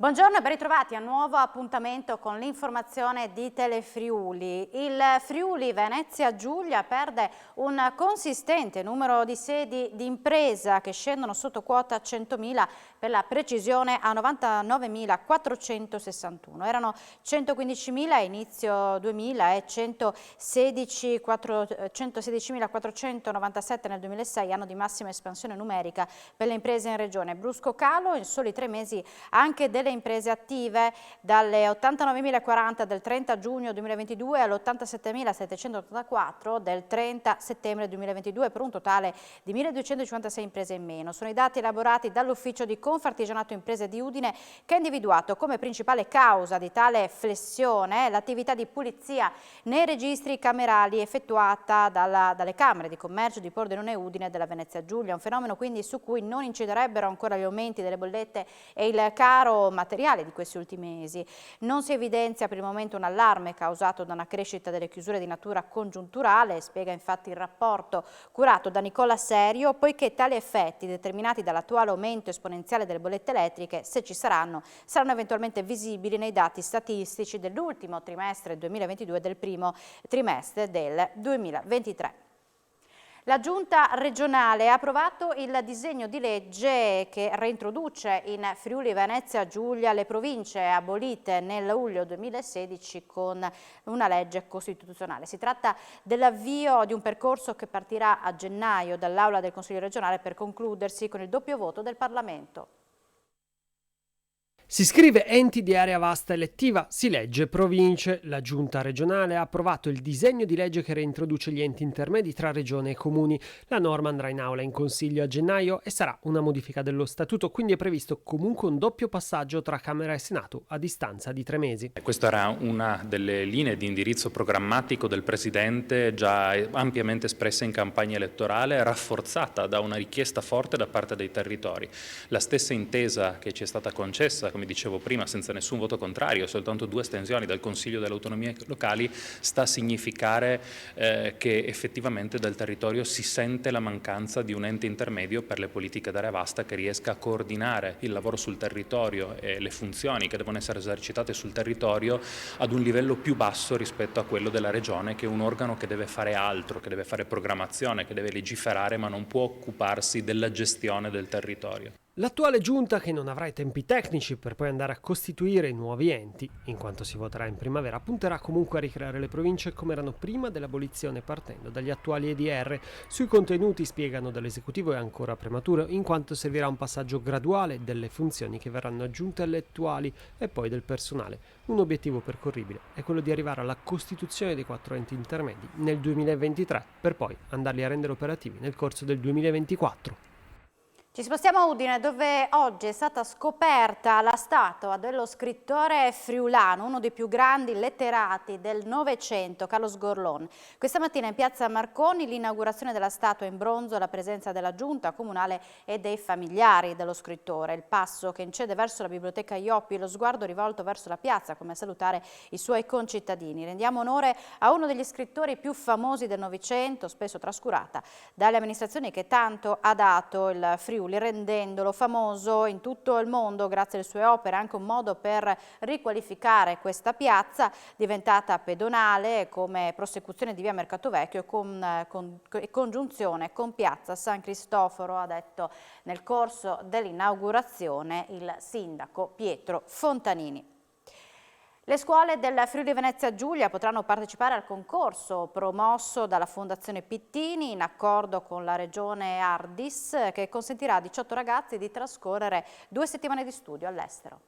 Buongiorno e ben ritrovati a un nuovo appuntamento con l'informazione di Telefriuli. Il Friuli Venezia Giulia perde un consistente numero di sedi di impresa che scendono sotto quota 100.000, per la precisione a 99.461. Erano 115.000 a inizio 2000 e 116.497 nel 2006, anno di massima espansione numerica per le imprese in regione. Brusco calo in soli 3 mesi anche delle imprese attive, dalle 89.040 del 30 giugno 2022 all'87.784 del 30 settembre 2022, per un totale di 1.256 imprese in meno. Sono i dati elaborati dall'Ufficio di Confartigianato Imprese di Udine, che ha individuato come principale causa di tale flessione l'attività di pulizia nei registri camerali effettuata dalle Camere di Commercio di Pordenone e Udine e della Venezia Giulia, un fenomeno quindi su cui non inciderebbero ancora gli aumenti delle bollette e il caro materiale di questi ultimi mesi. Non si evidenzia per il momento un allarme causato da una crescita delle chiusure di natura congiunturale, spiega infatti il rapporto curato da Nicola Serio, poiché tali effetti determinati dall'attuale aumento esponenziale delle bollette elettriche, se ci saranno eventualmente visibili nei dati statistici dell'ultimo trimestre 2022 e del primo trimestre del 2023. La Giunta regionale ha approvato il disegno di legge che reintroduce in Friuli Venezia Giulia le province abolite nel luglio 2016 con una legge costituzionale. Si tratta dell'avvio di un percorso che partirà a gennaio dall'Aula del Consiglio regionale per concludersi con il doppio voto del Parlamento. Si scrive enti di area vasta elettiva, si legge province. La Giunta regionale ha approvato il disegno di legge che reintroduce gli enti intermedi tra regione e comuni. La norma andrà in aula in consiglio a gennaio e sarà una modifica dello statuto, quindi è previsto comunque un doppio passaggio tra Camera e Senato a distanza di 3 mesi. Questa era una delle linee di indirizzo programmatico del Presidente, già ampiamente espressa in campagna elettorale, rafforzata da una richiesta forte da parte dei territori. La stessa intesa che ci è stata concessa, come dicevo prima, senza nessun voto contrario, soltanto 2 astensioni dal Consiglio delle Autonomie Locali, sta a significare che effettivamente dal territorio si sente la mancanza di un ente intermedio per le politiche d'area vasta che riesca a coordinare il lavoro sul territorio e le funzioni che devono essere esercitate sul territorio ad un livello più basso rispetto a quello della Regione, che è un organo che deve fare altro, che deve fare programmazione, che deve legiferare, ma non può occuparsi della gestione del territorio. L'attuale giunta, che non avrà i tempi tecnici per poi andare a costituire i nuovi enti, in quanto si voterà in primavera, punterà comunque a ricreare le province come erano prima dell'abolizione, partendo dagli attuali EDR. Sui contenuti, spiegano dall'esecutivo, è ancora prematuro, in quanto servirà un passaggio graduale delle funzioni che verranno aggiunte alle attuali e poi del personale. Un obiettivo percorribile è quello di arrivare alla costituzione dei 4 enti intermedi nel 2023, per poi andarli a rendere operativi nel corso del 2024. Ci spostiamo a Udine, dove oggi è stata scoperta la statua dello scrittore friulano, uno dei più grandi letterati del Novecento, Carlo Sgorlon. Questa mattina in piazza Marconi l'inaugurazione della statua in bronzo e la presenza della giunta comunale e dei familiari dello scrittore. Il passo che incede verso la biblioteca Ioppi, lo sguardo rivolto verso la piazza come a salutare i suoi concittadini. Rendiamo onore a uno degli scrittori più famosi del Novecento, spesso trascurata dalle amministrazioni, che tanto ha dato il Friuli, rendendolo famoso in tutto il mondo grazie alle sue opere, anche un modo per riqualificare questa piazza diventata pedonale come prosecuzione di via Mercato Vecchio e congiunzione con piazza San Cristoforo, ha detto nel corso dell'inaugurazione il sindaco Pietro Fontanini. Le scuole del Friuli Venezia Giulia potranno partecipare al concorso promosso dalla Fondazione Pittini in accordo con la Regione Ardis, che consentirà a 18 ragazzi di trascorrere 2 settimane di studio all'estero.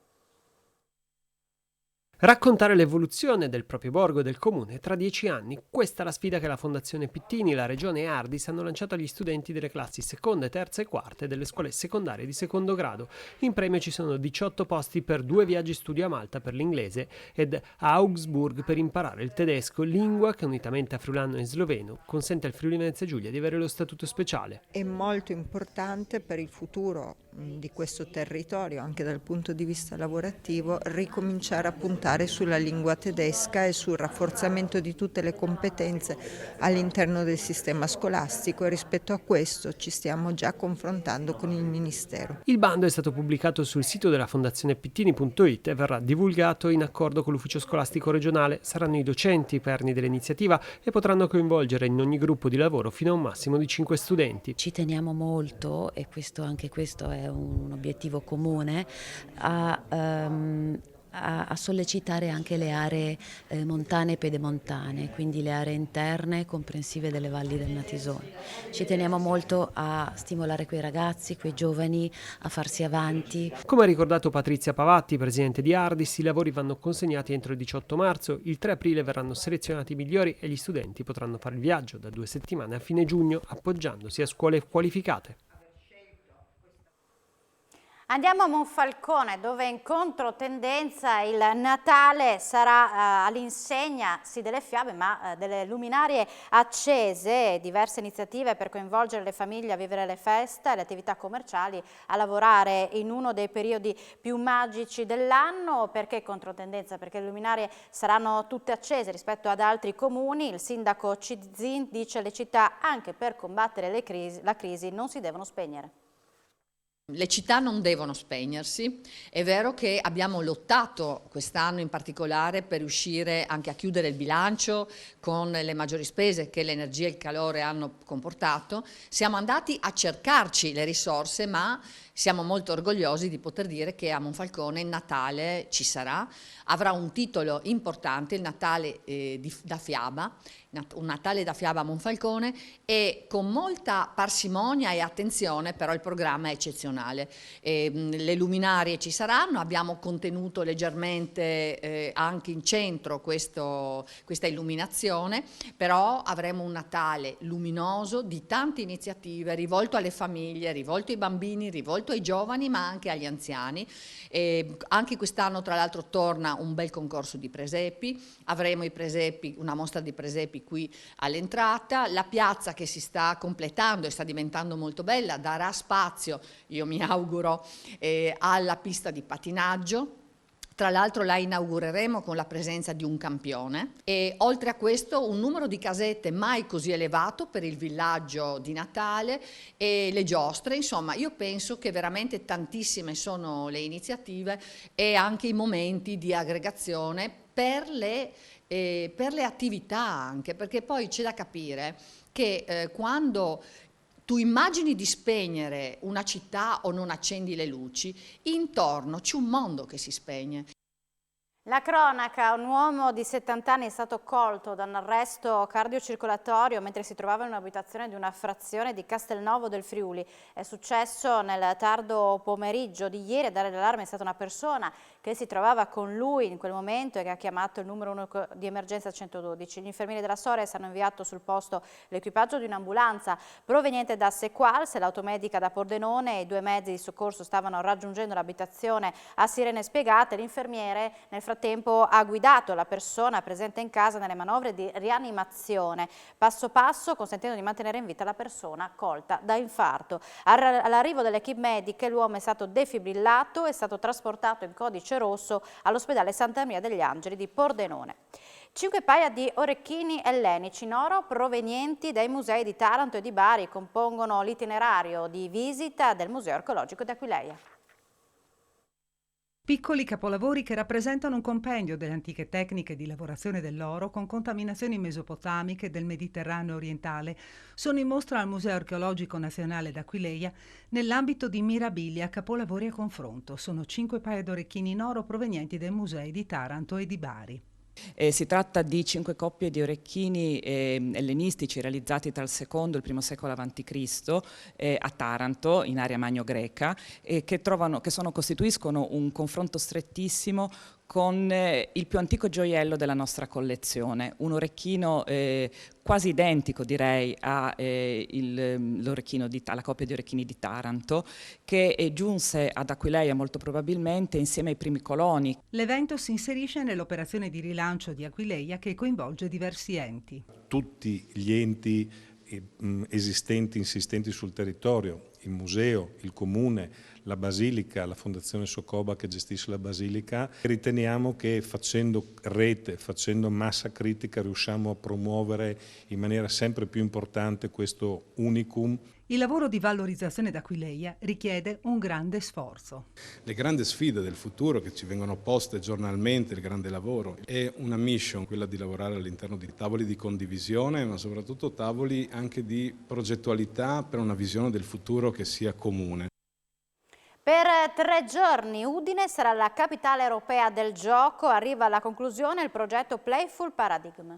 Raccontare l'evoluzione del proprio borgo e del comune tra 10 anni. Questa è la sfida che la Fondazione Pittini, la Regione e Ardis hanno lanciato agli studenti delle classi seconde, terze e quarte delle scuole secondarie di secondo grado. In premio ci sono 18 posti per 2 viaggi studio a Malta per l'inglese ed a Augsburg per imparare il tedesco, lingua che unitamente a friulano e sloveno consente al Friuli Venezia Giulia di avere lo statuto speciale. È molto importante per il futuro di questo territorio, anche dal punto di vista lavorativo, ricominciare a puntare puntare sulla lingua tedesca e sul rafforzamento di tutte le competenze all'interno del sistema scolastico, e rispetto a questo ci stiamo già confrontando con il Ministero. Il bando è stato pubblicato sul sito della Fondazione Pittini.it e verrà divulgato in accordo con l'ufficio scolastico regionale. Saranno i docenti i perni dell'iniziativa e potranno coinvolgere in ogni gruppo di lavoro fino a un massimo di 5 studenti. Ci teniamo molto, e anche questo è un obiettivo comune, a sollecitare anche le aree montane e pedemontane, quindi le aree interne comprensive delle valli del Natisone. Ci teniamo molto a stimolare quei ragazzi, quei giovani a farsi avanti. Come ha ricordato Patrizia Pavatti, presidente di Ardis, i lavori vanno consegnati entro il 18 marzo, il 3 aprile verranno selezionati i migliori e gli studenti potranno fare il viaggio da 2 settimane a fine giugno appoggiandosi a scuole qualificate. Andiamo a Monfalcone, dove in controtendenza il Natale sarà all'insegna sì delle fiabe ma delle luminarie accese, diverse iniziative per coinvolgere le famiglie a vivere le feste e le attività commerciali a lavorare in uno dei periodi più magici dell'anno. Perché controtendenza? Perché le luminarie saranno tutte accese rispetto ad altri comuni. Il sindaco Cizzin dice che le città, anche per combattere la crisi, non si devono spegnere. Le città non devono spegnersi. È vero che abbiamo lottato quest'anno in particolare per riuscire anche a chiudere il bilancio con le maggiori spese che l'energia e il calore hanno comportato. Siamo andati a cercarci le risorse, ma siamo molto orgogliosi di poter dire che a Monfalcone il Natale ci sarà. Avrà un titolo importante, il Natale da fiaba, un Natale da fiaba a Monfalcone, e con molta parsimonia e attenzione, però il programma è eccezionale. Le luminarie ci saranno, abbiamo contenuto leggermente anche in centro questa illuminazione, però avremo un Natale luminoso di tante iniziative, rivolto alle famiglie, rivolto ai bambini, rivolto ai giovani, ma anche agli anziani. Anche quest'anno tra l'altro torna un bel concorso di presepi, avremo i presepi, una mostra di presepi qui all'entrata, la piazza che si sta completando e sta diventando molto bella darà spazio, io mi auguro, alla pista di patinaggio. Tra l'altro la inaugureremo con la presenza di un campione, e oltre a questo un numero di casette mai così elevato per il villaggio di Natale e le giostre. Insomma, io penso che veramente tantissime sono le iniziative e anche i momenti di aggregazione per le attività, anche perché poi c'è da capire che quando tu immagini di spegnere una città o non accendi le luci, intorno c'è un mondo che si spegne. La cronaca: un uomo di 70 anni è stato colto da un arresto cardiocircolatorio mentre si trovava in un'abitazione di una frazione di Castelnovo del Friuli. È successo nel tardo pomeriggio di ieri. A dare l'allarme è stata una persona che si trovava con lui in quel momento e che ha chiamato il numero 1 di emergenza 112. Gli infermieri della Sores hanno inviato sul posto l'equipaggio di un'ambulanza proveniente da Sequals, l'automedica da Pordenone e i 2 mezzi di soccorso stavano raggiungendo l'abitazione a sirene spiegate. L'infermiere nel frattempo ha guidato la persona presente in casa nelle manovre di rianimazione, passo passo, consentendo di mantenere in vita la persona colta da infarto. All'arrivo delle equip mediche l'uomo è stato defibrillato e è stato trasportato in codice rosso all'ospedale Santa Maria degli Angeli di Pordenone. 5 paia di orecchini ellenici in oro provenienti dai musei di Taranto e di Bari compongono l'itinerario di visita del Museo Archeologico di Aquileia. Piccoli capolavori che rappresentano un compendio delle antiche tecniche di lavorazione dell'oro con contaminazioni mesopotamiche del Mediterraneo orientale sono in mostra al Museo Archeologico Nazionale d'Aquileia nell'ambito di Mirabilia, capolavori a confronto. Sono 5 paia d'orecchini in oro provenienti dai musei di Taranto e di Bari. Si tratta di 5 coppie di orecchini ellenistici realizzati tra il secondo e il I secolo a.C. A Taranto, in area magno-greca, che costituiscono un confronto strettissimo con il più antico gioiello della nostra collezione, un orecchino quasi identico, direi, alla coppia di orecchini di Taranto, che giunse ad Aquileia molto probabilmente insieme ai primi coloni. L'evento si inserisce nell'operazione di rilancio di Aquileia che coinvolge diversi enti. Tutti gli enti esistenti, insistenti sul territorio, il museo, il comune, la Basilica, la Fondazione Socoba che gestisce la Basilica. Riteniamo che facendo rete, facendo massa critica, riusciamo a promuovere in maniera sempre più importante questo unicum. Il lavoro di valorizzazione d'Aquileia richiede un grande sforzo. Le grandi sfide del futuro che ci vengono poste giornalmente, il grande lavoro, è una mission, quella di lavorare all'interno di tavoli di condivisione, ma soprattutto tavoli anche di progettualità per una visione del futuro che sia comune. Per 3 giorni Udine sarà la capitale europea del gioco. Arriva alla conclusione il progetto Playful Paradigm.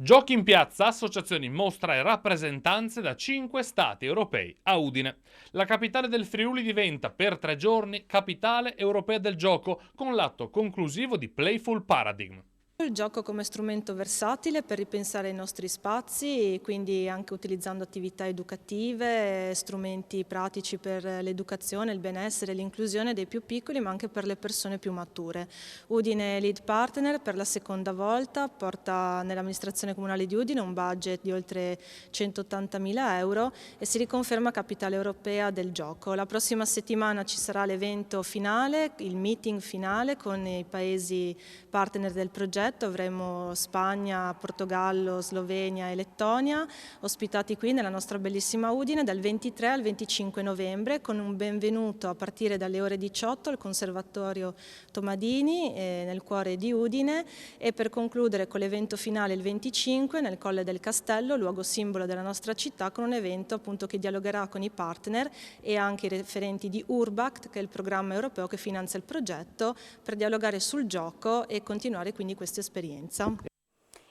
Giochi in piazza, associazioni, mostra e rappresentanze da 5 stati europei a Udine. La capitale del Friuli diventa per 3 giorni capitale europea del gioco con l'atto conclusivo di Playful Paradigm. Il gioco come strumento versatile per ripensare i nostri spazi, quindi anche utilizzando attività educative, strumenti pratici per l'educazione, il benessere, l'inclusione dei più piccoli, ma anche per le persone più mature. Udine è lead partner per la seconda volta, porta nell'amministrazione comunale di Udine un budget di oltre 180.000 euro e si riconferma capitale europea del gioco. La prossima settimana ci sarà l'evento finale, il meeting finale con i paesi partner del progetto. Avremo Spagna, Portogallo, Slovenia e Lettonia ospitati qui nella nostra bellissima Udine dal 23 al 25 novembre con un benvenuto a partire dalle ore 18 al Conservatorio Tomadini nel cuore di Udine e per concludere con l'evento finale il 25 nel Colle del Castello, luogo simbolo della nostra città, con un evento appunto che dialogherà con i partner e anche i referenti di Urbact, che è il programma europeo che finanzia il progetto, per dialogare sul gioco e continuare quindi questa esperienza.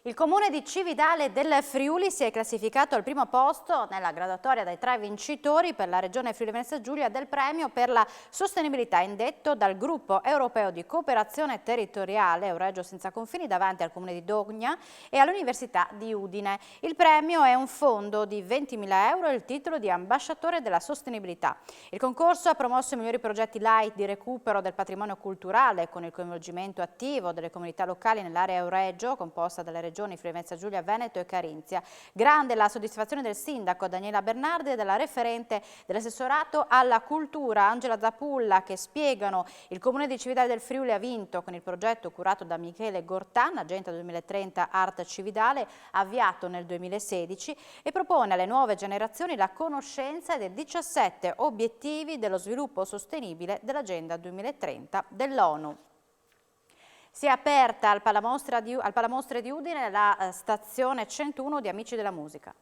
Il comune di Cividale del Friuli si è classificato al primo posto nella graduatoria dai 3 vincitori per la regione Friuli Venezia Giulia del premio per la sostenibilità indetto dal gruppo europeo di cooperazione territoriale Euregio Senza Confini davanti al comune di Dogna e all'Università di Udine. Il premio è un fondo di 20.000 euro e il titolo di ambasciatore della sostenibilità. Il concorso ha promosso i migliori progetti light di recupero del patrimonio culturale con il coinvolgimento attivo delle comunità locali nell'area Euregio composta dalle regioni Friuli Venezia Giulia, Veneto e Carinzia. Grande la soddisfazione del sindaco Daniela Bernardi e della referente dell'assessorato alla cultura Angela Zapulla, che spiegano il comune di Cividale del Friuli ha vinto con il progetto curato da Michele Gortan, Agenda 2030 Art Cividale, avviato nel 2016 e propone alle nuove generazioni la conoscenza dei 17 obiettivi dello sviluppo sostenibile dell'Agenda 2030 dell'ONU. Si è aperta al Palamostre di Udine la stazione 101 di Amici della Musica.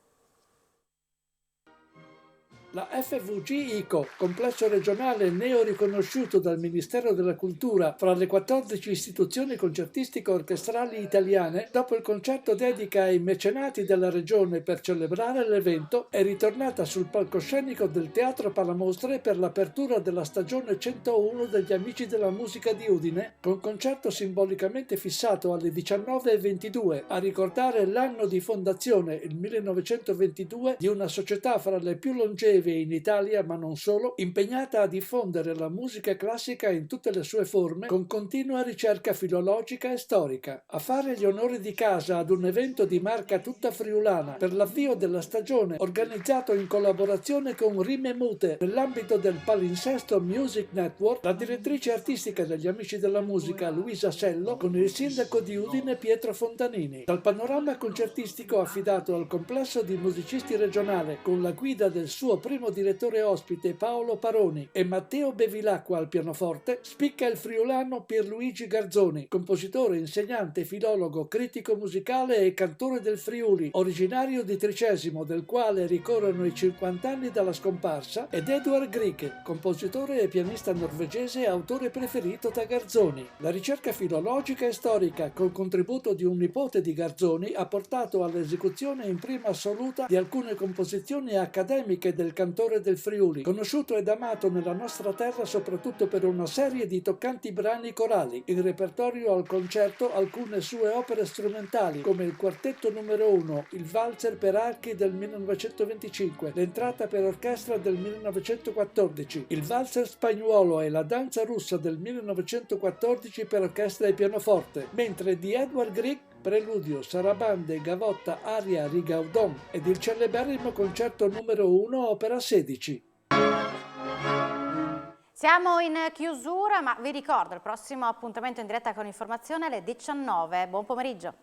La FVG ICO, complesso regionale neoriconosciuto dal Ministero della Cultura fra le 14 istituzioni concertistiche orchestrali italiane, dopo il concerto dedica ai mecenati della regione per celebrare l'evento, è ritornata sul palcoscenico del Teatro Palamostre per l'apertura della stagione 101 degli Amici della Musica di Udine, con concerto simbolicamente fissato alle 19:22 a ricordare l'anno di fondazione, il 1922, di una società fra le più longeve in Italia, ma non solo, impegnata a diffondere la musica classica in tutte le sue forme con continua ricerca filologica e storica. A fare gli onori di casa ad un evento di marca tutta friulana per l'avvio della stagione, organizzato in collaborazione con Rime Mute nell'ambito del Palinsesto Music Network, la direttrice artistica degli Amici della Musica Luisa Sello con il sindaco di Udine Pietro Fontanini. Dal panorama concertistico affidato al complesso di musicisti regionale con la guida del suo primo direttore ospite Paolo Paroni e Matteo Bevilacqua al pianoforte, spicca il friulano Pierluigi Garzoni, compositore, insegnante, filologo, critico musicale e cantore del Friuli, originario di Tricesimo, del quale ricorrono i 50 anni dalla scomparsa, ed Edward Grieg, compositore e pianista norvegese e autore preferito da Garzoni. La ricerca filologica e storica, col contributo di un nipote di Garzoni, ha portato all'esecuzione in prima assoluta di alcune composizioni accademiche del cantore del Friuli, conosciuto ed amato nella nostra terra soprattutto per una serie di toccanti brani corali. In repertorio al concerto alcune sue opere strumentali, come il quartetto numero 1, il valzer per archi del 1925, l'entrata per orchestra del 1914, il valzer spagnuolo e la danza russa del 1914 per orchestra e pianoforte, mentre di Edward Grieg preludio, sarabande, gavotta, aria, rigaudon ed il celeberrimo concerto numero 1 opera 16. Siamo in chiusura, ma vi ricordo il prossimo appuntamento in diretta con informazione alle 19. Buon pomeriggio.